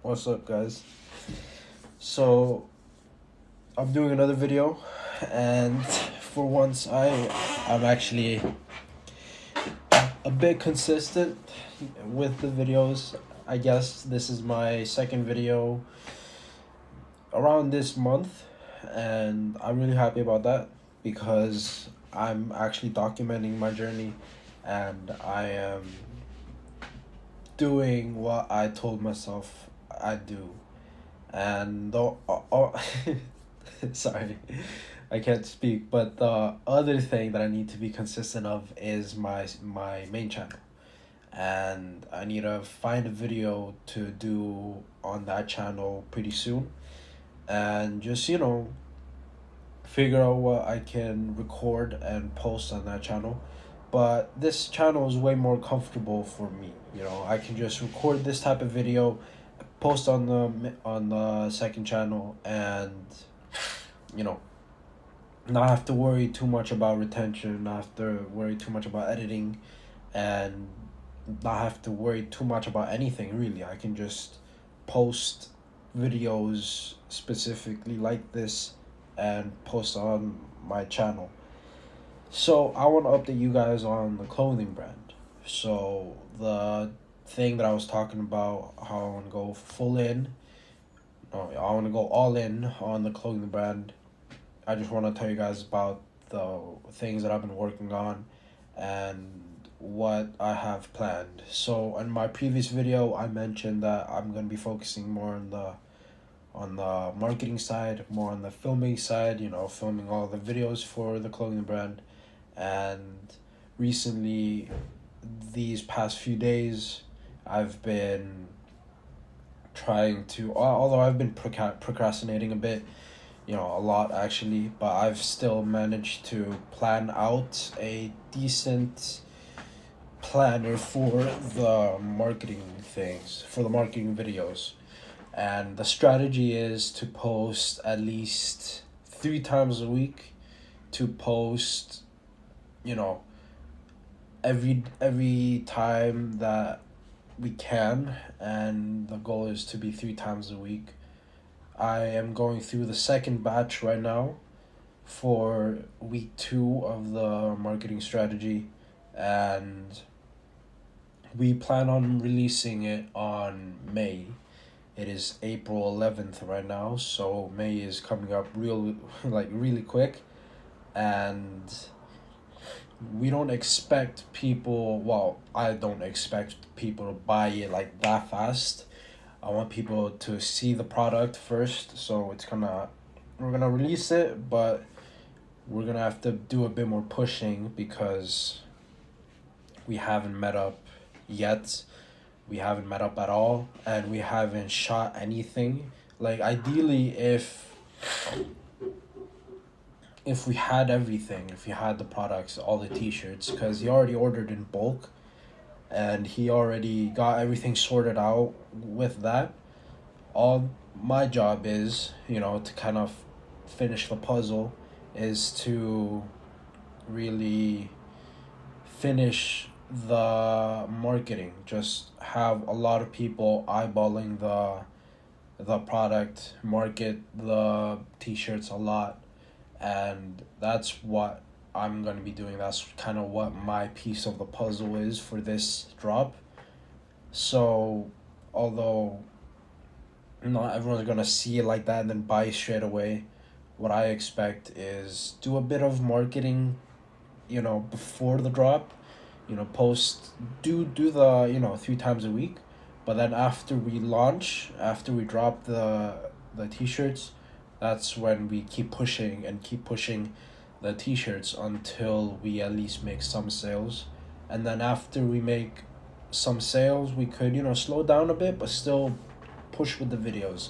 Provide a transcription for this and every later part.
What's up, guys? So, I'm doing another video, and for once, I'm actually a bit consistent with the videos. I guess this is my second video around this month, and I'm really happy about that because I'm actually documenting my journey and I am doing what I told myself I'd do. And sorry, I can't speak, but the other thing that I need to be consistent of is my main channel, and I need to find a video to do on that channel pretty soon, and just figure out what I can record and post on that channel. But this channel is way more comfortable for me. I can just record this type of video, post on the second channel, and you know not have to worry too much about retention, not have to worry too much about editing, and not have to worry too much about anything really. I can just post videos specifically like this and post on my channel. So I want to update you guys on the clothing brand. So the thing that I was talking about, how I want to go full in, I want to go all in on the clothing brand. I just want to tell you guys about the things that I've been working on and what I have planned. So in my previous video, I mentioned that I'm going to be focusing more on the marketing side, more on the filming side, filming all the videos for the clothing brand. And recently, these past few days, I've been trying to, although I've been procrastinating a bit, a lot actually, but I've still managed to plan out a decent planner for the marketing things, for the marketing videos. And the strategy is to post at least 3 times a week, to post, you know, every time that we can, and the goal is to be 3 times a week. I am going through the second batch right now for week 2 of the marketing strategy, and we plan on releasing it on May. It is April 11th right now, so May is coming up really quick, and we don't expect people, well, I don't expect people to buy it like that fast. I want people to see the product first, so we're gonna release it, but we're gonna have to do a bit more pushing because we haven't met up yet. We haven't met up at all, and we haven't shot anything. Like, ideally, if we had everything, if we had the products, all the t-shirts, because he already ordered in bulk and he already got everything sorted out with that. All my job is, to kind of finish the puzzle, is to really finish the marketing. Just have a lot of people eyeballing the product, market the t-shirts a lot, and that's what I'm going to be doing. That's kind of what my piece of the puzzle is for this drop. So, although not everyone's going to see it like that and then buy straight away, what I expect is do a bit of marketing, before the drop, post, do the, 3 times a week. But then after we launch, after we drop the t-shirts, that's when we keep pushing and keep pushing the t-shirts until we at least make some sales. And then after we make some sales, we could, slow down a bit but still push with the videos.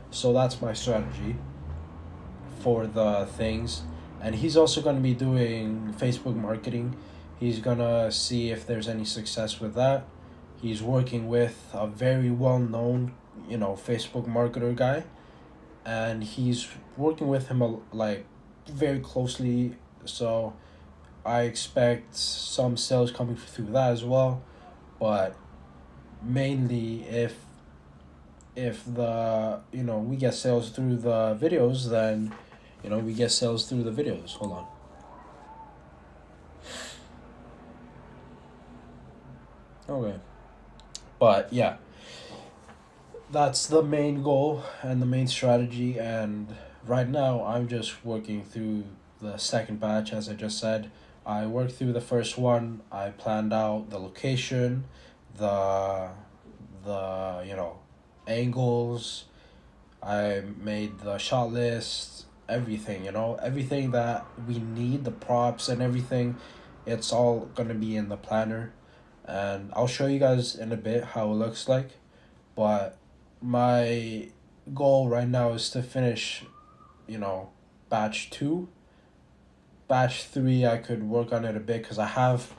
So that's my strategy for the things. And he's also going to be doing Facebook marketing. He's going to see if there's any success with that. He's working with a very well-known, Facebook marketer guy, and he's working with him very closely. So I expect some sales coming through that as well. But mainly, if if the we get sales through the videos, then we get sales through the videos. Hold on. Okay. But yeah, that's the main goal and the main strategy. And right now, I'm just working through the second batch, as I just said. I worked through the first one. I planned out the location, the angles. I made the shot list, everything. Everything that we need, the props and everything. It's all gonna be in the planner, and I'll show you guys in a bit how it looks like. But my goal right now is to finish, you know, batch 2. Batch 3 I could work on it a bit because I have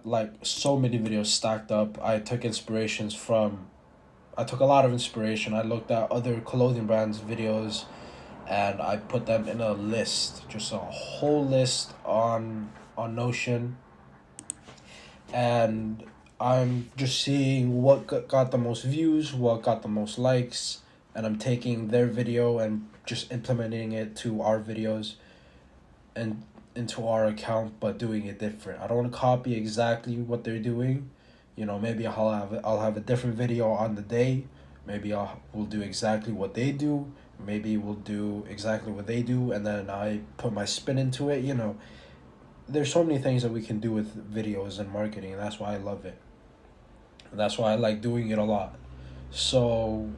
like so many videos stacked up. I took a lot of inspiration. I looked at other clothing brands videos and I put them in a list, just a whole list on Notion, and I'm just seeing what got the most views, what got the most likes, and I'm taking their video and just implementing it to our videos and into our account, but doing it different. I don't want to copy exactly what they're doing. Maybe I'll have a different video on the day. Maybe we'll do exactly what they do. Maybe we'll do exactly what they do, and then I put my spin into it. There's so many things that we can do with videos and marketing, and that's why I love it. And that's why I like doing it a lot. So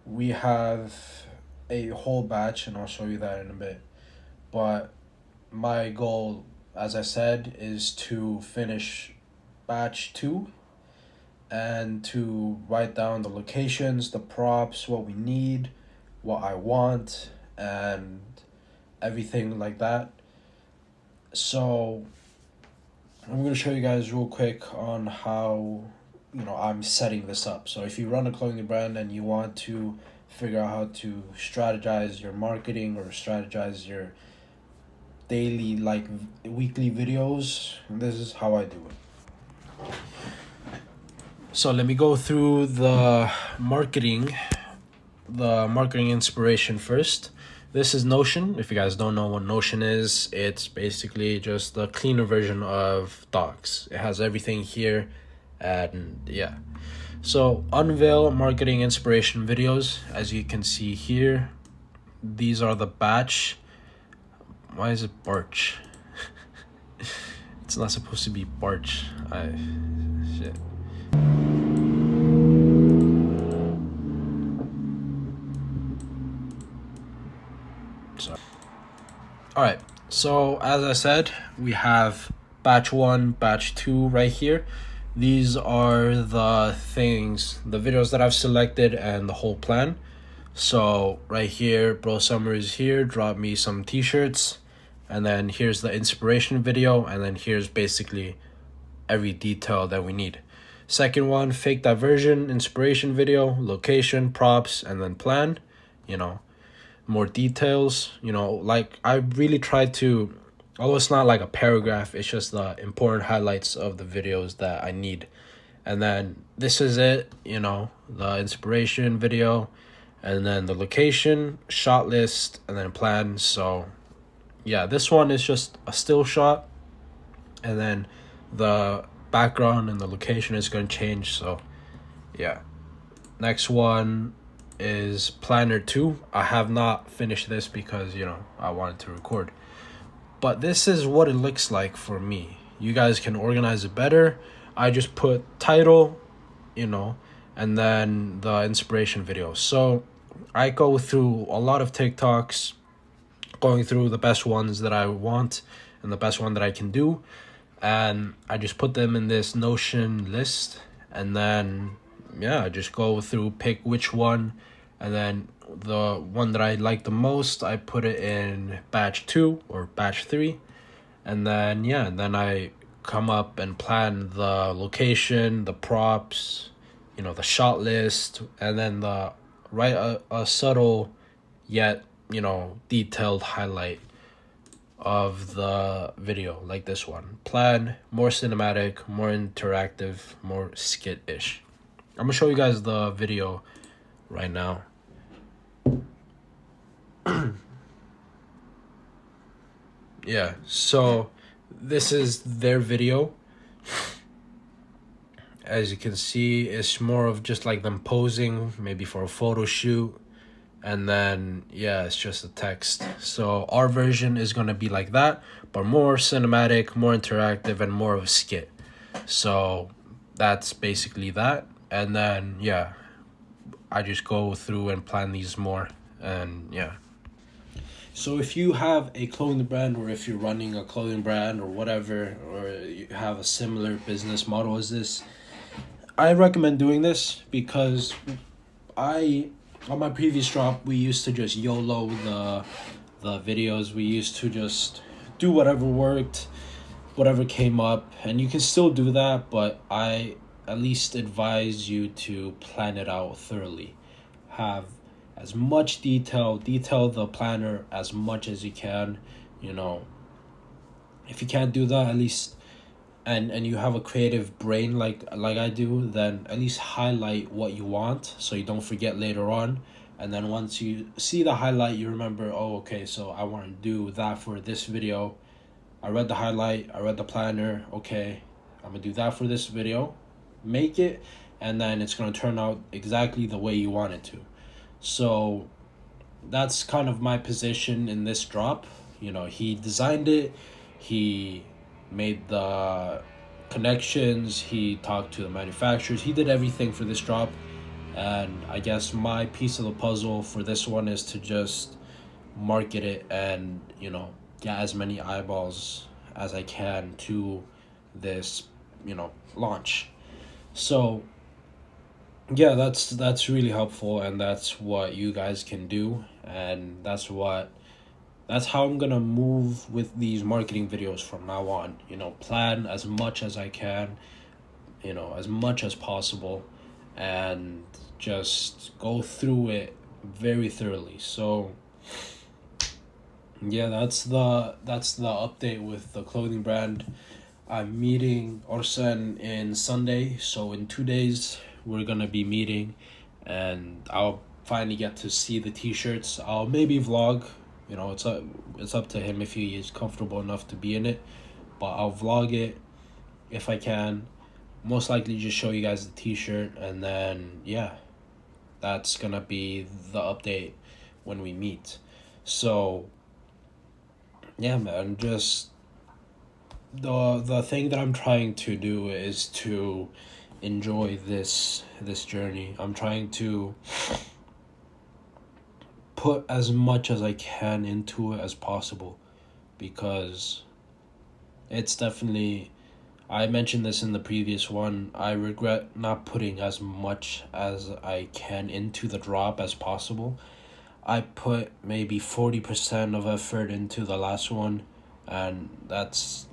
we have a whole batch, and I'll show you that in a bit. But my goal, as I said, is to finish batch 2 and to write down the locations, the props, what we need, what I want, and everything like that. So I'm going to show you guys real quick on how I'm setting this up. So if you run a clothing brand and you want to figure out how to strategize your marketing or strategize your daily, like weekly videos, this is how I do it. So let me go through the marketing inspiration first. This is Notion. If you guys don't know what Notion is, it's basically just the cleaner version of Docs. It has everything here, and yeah. So unveil marketing inspiration videos. As you can see here, these are the batch. Why is it Barch? It's not supposed to be Barch. Shit. Sorry. All right. So as I said, we have batch 1, batch 2 right here. These are the videos that I've selected and the whole plan. So right here, Bro Summer is here, drop me some t-shirts, and then here's the inspiration video, and then here's basically every detail that we need. Second one, fake diversion, inspiration video, location, props, and then plan, more details, like I really tried to, although it's not like a paragraph, it's just the important highlights of the videos that I need. And then this is it, the inspiration video, and then the location, shot list, and then plan. So yeah, this one is just a still shot, and then the background and the location is going to change. So yeah, next one is planner 2. I have not finished this because I wanted to record, but this is what it looks like for me. You guys can organize it better. I just put title, and then the inspiration video. So I go through a lot of TikToks, going through the best ones that I want and the best one that I can do, and I just put them in this Notion list, and then I just go through, pick which one, and then the one that I like the most, I put it in batch 2 or batch 3, and then then I come up and plan the location, the props, the shot list, and then write a subtle yet detailed highlight of the video, like this one. Plan, more cinematic, more interactive, more skit-ish. I'm gonna show you guys the video right now. Yeah, so this is their video. As you can see, it's more of just like them posing, maybe for a photo shoot. And then, yeah, it's just a text. So our version is going to be like that, but more cinematic, more interactive, and more of a skit. So that's basically that. And then, yeah, I just go through and plan these more. And yeah. So if you have a clothing brand, or if you're running a clothing brand or whatever, or you have a similar business model as this, I recommend doing this because on my previous drop, we used to just YOLO the videos. We used to just do whatever worked, whatever came up, and you can still do that, but I at least advise you to plan it out thoroughly. Have as much detail the planner as much as you can. You know, if you can't do that, at least, and you have a creative brain like I do, then at least highlight what you want so you don't forget later on. And then once you see the highlight, you remember, oh, okay, so I want to do that for this video. I read the highlight, I read the planner, okay, I'm gonna do that for this video, make it, and then it's gonna turn out exactly the way you want it to. So that's kind of my position in this drop. You know, he designed it, he made the connections, he talked to the manufacturers, he did everything for this drop. And I guess my piece of the puzzle for this one is to just market it and, you know, get as many eyeballs as I can to this, you know, launch. So yeah, that's really helpful, and that's what you guys can do, and that's how I'm gonna move with these marketing videos from now on. You know, plan as much as I can, you know, as much as possible, and just go through it very thoroughly. So yeah, that's the update with the clothing brand. I'm meeting Orsen in Sunday, so in 2 days we're gonna be meeting, and I'll finally get to see the t-shirts. I'll maybe vlog, you know, it's up to him if he is comfortable enough to be in it, but I'll vlog it if I can. Most likely just show you guys the t-shirt, and then yeah, that's gonna be the update when we meet. So yeah, man, just the thing that I'm trying to do is to enjoy this journey. I'm trying to put as much as I can into it as possible, because it's definitely, I mentioned this in the previous one, I regret not putting as much as I can into the drop as possible. I put maybe 40% of effort into the last one, and that's,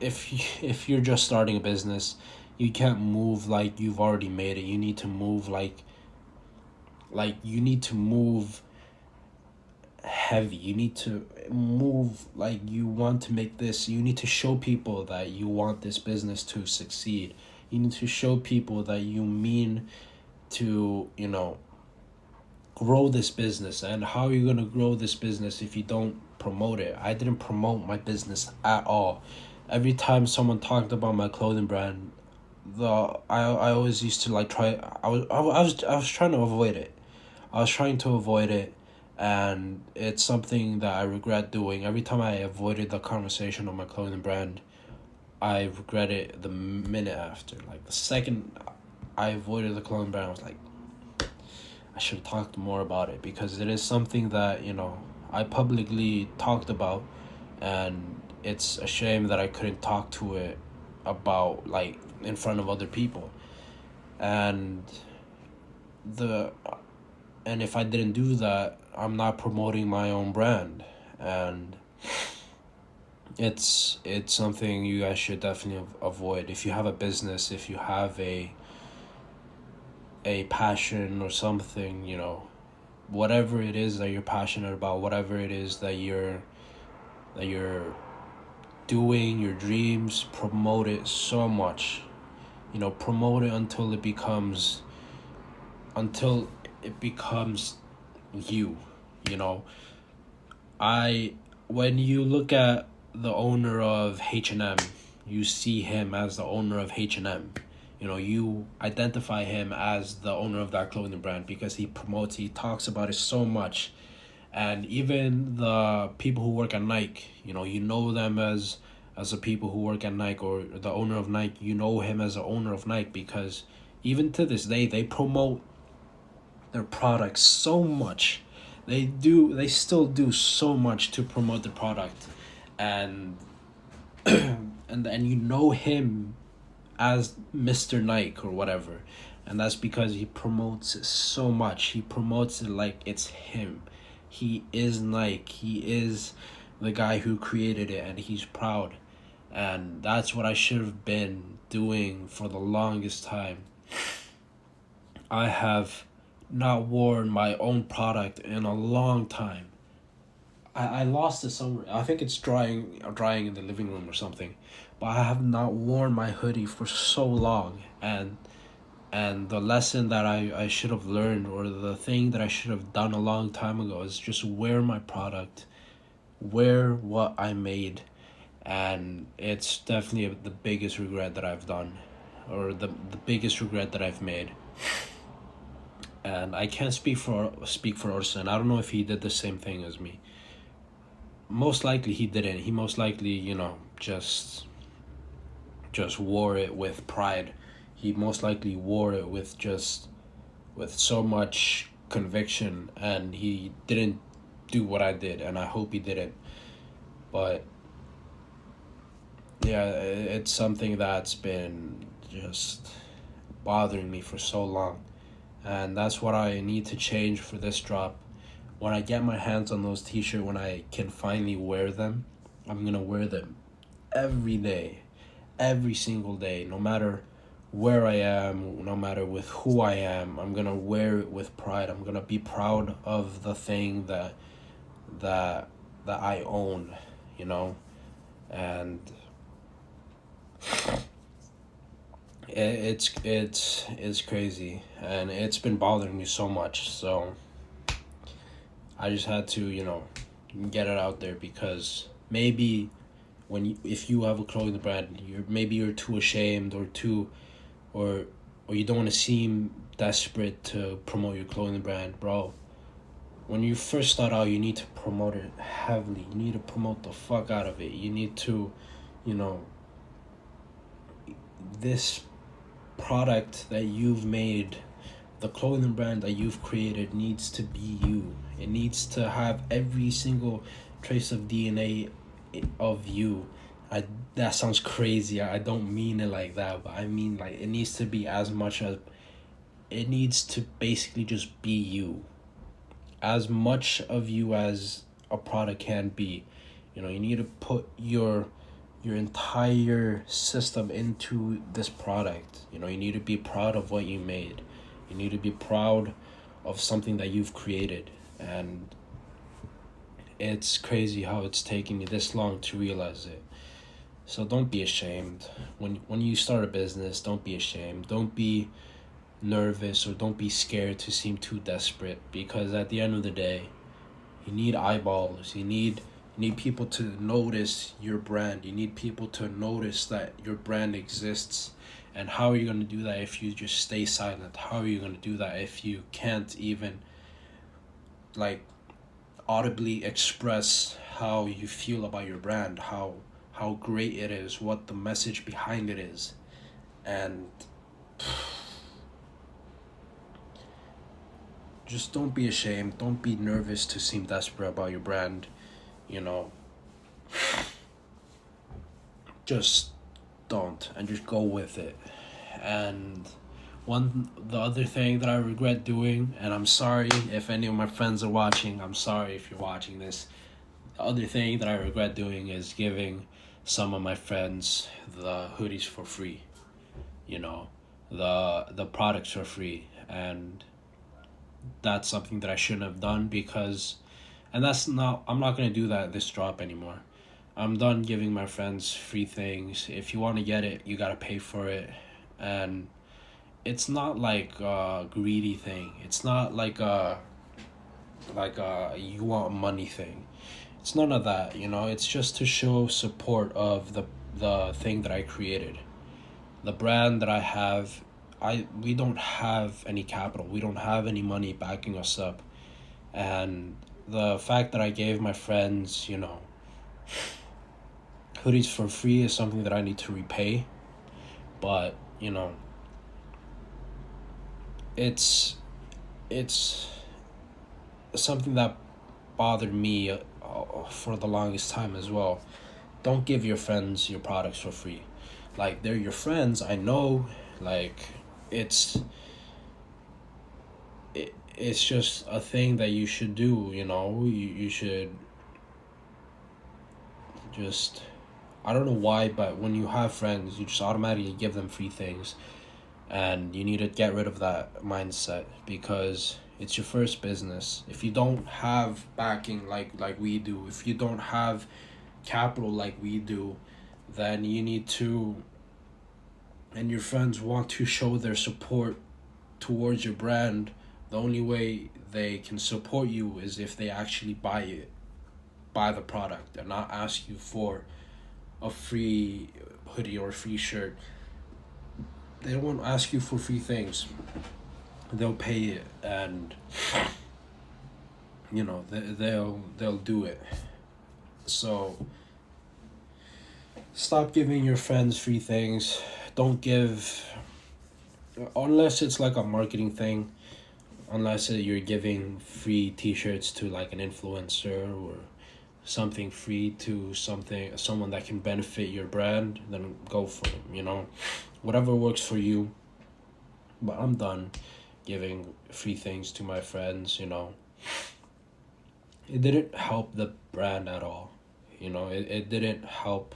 if you're just starting a business, you can't move like you've already made it. You need to move like you need to move heavy. You need to move like you want to make this. You need to show people that you want this business to succeed. You need to show people that you mean to, you know, grow this business. And how are you going to grow this business if you don't promote it? I didn't promote my business at all. Every time someone talked about my clothing brand, I always used to like try, I was trying to avoid it. I was trying to avoid it, and it's something that I regret doing. Every time I avoided the conversation on my clothing brand, I regret it the minute after. Like the second I avoided the clothing brand, I was like, I should have talked more about it, because it is something that, you know, I publicly talked about, and it's a shame that I couldn't talk to it about, like, in front of other people. And if I didn't do that, I'm not promoting my own brand, and it's something you guys should definitely avoid. If you have a business, if you have a passion or something, you know, whatever it is that you're passionate about, whatever it is that you're that you're doing your dreams, promote it so much. Promote it until it becomes you. You know, I when you look at the owner of H&M, you see him as the owner of H&M. You identify him as the owner of that clothing brand because he talks about it so much. And even the people who work at Nike, you know them as the people who work at Nike, or the owner of Nike, you know him as the owner of Nike, because even to this day they promote their products so much. They still do so much to promote the product. And and you know him as Mr. Nike or whatever. And that's because he promotes it so much. He promotes it like it's him. He is Nike. He is the guy who created it, and he's proud. And that's what I should have been doing for the longest time. I have not worn my own product in a long time. I lost it somewhere. I think it's drying in the living room or something. But I have not worn my hoodie for so long, and the lesson that I should have learned, or the thing that I should have done a long time ago, is just wear my product, wear what I made. And it's definitely the biggest regret that I've done, or the biggest regret that I've made. And I can't speak for Orson. I don't know if he did the same thing as me. Most likely he didn't. He most likely, just wore it with pride. He most likely wore it with so much conviction, and he didn't do what I did, and I hope he didn't. But yeah, it's something that's been just bothering me for so long. And that's what I need to change for this drop. When I get my hands on those t-shirts, when I can finally wear them, I'm gonna wear them every day, every single day, no matter where I am, no matter with who I am. I'm gonna wear it with pride. I'm gonna be proud of the thing that I own, and it's crazy, and it's been bothering me so much. So I just had to, get it out there, because maybe if you have a clothing brand, you're too ashamed, or you don't want to seem desperate to promote your clothing brand, bro. When you first start out, you need to promote it heavily. You need to promote the fuck out of it. You need to, this product that you've made, the clothing brand that you've created, needs to be you. It needs to have every single trace of DNA of you. That sounds crazy. I don't mean it like that, but I mean, like, it needs to be as much as it needs to basically just be you. As much of you as a product can be. You need to put your entire system into this product. You need to be proud of what you made. You need to be proud of something that you've created. And it's crazy how it's taken me this long to realize it. So don't be ashamed. When you start a business, don't be ashamed. Don't be nervous, or don't be scared to seem too desperate, because at the end of the day, you need eyeballs. You need people to notice your brand. You need people to notice that your brand exists. And how are you going to do that if you just stay silent? How are you going to do that if you can't even, like, audibly express how you feel about your brand, how great it is, what the message behind it is? And just don't be ashamed. Don't be nervous to seem desperate about your brand. Just don't, and just go with it. And the other thing that I regret doing, and I'm sorry if any of my friends are watching, I'm sorry if you're watching this. The other thing that I regret doing is giving some of my friends the hoodies for free. The products for free. And that's something that I shouldn't have done, because, and I'm not going to do that this drop anymore. I'm done giving my friends free things. If you want to get it, you gotta pay for it. And it's not like a greedy thing. It's not like a you want money thing. It's none of that, you know. It's just to show support of the thing that I created. The brand that I have, we don't have any capital. We don't have any money backing us up. And the fact that I gave my friends, you know, hoodies for free is something that I need to repay. But, you know, it's something that bothered me for the longest time as well. Don't give your friends your products for free. Like, they're your friends, I know. Like, it's it's just a thing that you should do, you know. You should just, I don't know why, but when you have friends, you just automatically give them free things. And you need to get rid of that mindset, because it's your first business. If you don't have backing like we do, if you don't have capital like we do, then you need to, and your friends want to show their support towards your brand, the only way they can support you is if they actually buy the product, and not ask you for a free hoodie or a free shirt. They won't ask you for free things. They'll pay it, and you know, they'll do it. So stop giving your friends free things. Don't give, unless it's like a marketing thing, unless you're giving free t-shirts to like an influencer, or something free to someone that can benefit your brand, then go for it, you know. Whatever works for you. But I'm done giving free things to my friends, you know. It didn't help the brand at all, you know. It didn't help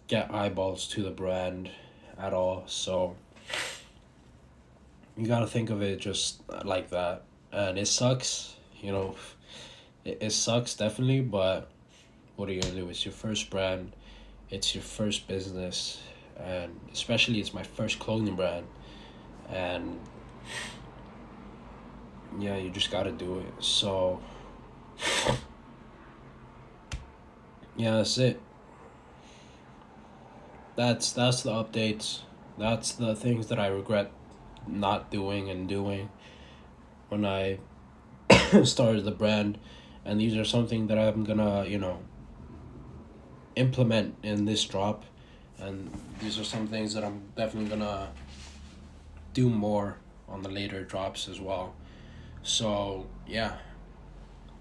get eyeballs to the brand at all. So you gotta think of it just like that. And it sucks, you know. It sucks, definitely, but what are you gonna do? It's your first brand, it's your first business, and especially it's my first clothing brand. And yeah, you just gotta do it. So yeah, that's it. That's the updates. That's the things that I regret not doing and doing when I started the brand. And these are something that I'm gonna, you know, implement in this drop. And these are some things that I'm definitely gonna do more on the later drops as well. So yeah,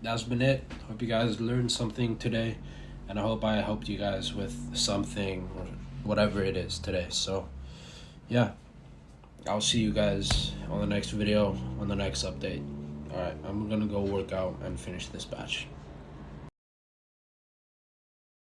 that's been it. Hope you guys learned something today, and I hope I helped you guys with something or whatever it is today. So yeah, I'll see you guys on the next video, on the next update. All right, I'm gonna go work out and finish this batch.